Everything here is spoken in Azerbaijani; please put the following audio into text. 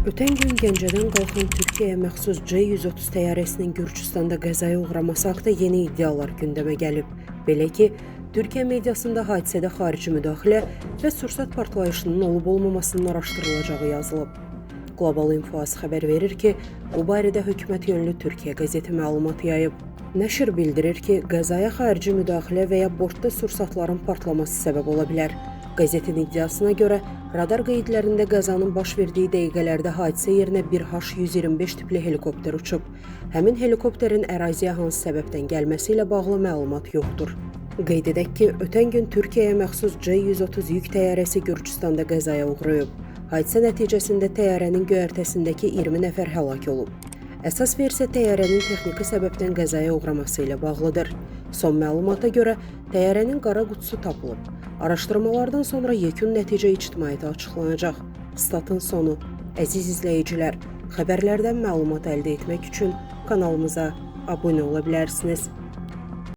Ötən gün Gəncədən qalxan Türkiyəyə məxsus C-130 təyyarəsinin Gürcüstanda qəzaya uğraması haqqında yeni iddialar gündəmə gəlib. Belə ki, Türkiyə mediasında hadisədə xarici müdaxilə və sursat partlayışının olub-olmamasının araşdırılacağı yazılıb. Global Info xəbər verir ki, bu barədə hökumət yönlü Türkiyə qəzeti məlumat yayıb. Nəşr bildirir ki, qəzaya xarici müdaxilə və ya bortda sursatların partlaması səbəb ola bilər. Qəzetin iddiasına görə, radar qeydlərində qəzanın baş verdiyi dəqiqələrdə hadisə yerinə bir H-125 tipli helikopter uçub. Həmin helikopterin əraziyə hansı səbəbdən gəlməsi ilə bağlı məlumat yoxdur. Qeyd edək ki, ötən gün Türkiyəyə məxsus C-130 yük təyyarəsi Gürcüstanda qəzaya uğrayıb. Hadisə nəticəsində təyyarənin göyərtəsindəki 20 nəfər həlak olub. Əsas versiya təyyarənin texniki səbəbdən qəzaya uğraması ilə bağlıdır. Son məlumata görə təyyarənin qara qutusu tapılıb. Araşdırmalardan sonra yekun nəticə ictimaiyyətə açıqlanacaq. Statın sonu. Əziz izləyicilər, xəbərlərdən məlumat əldə etmək üçün kanalımıza abunə ola bilərsiniz.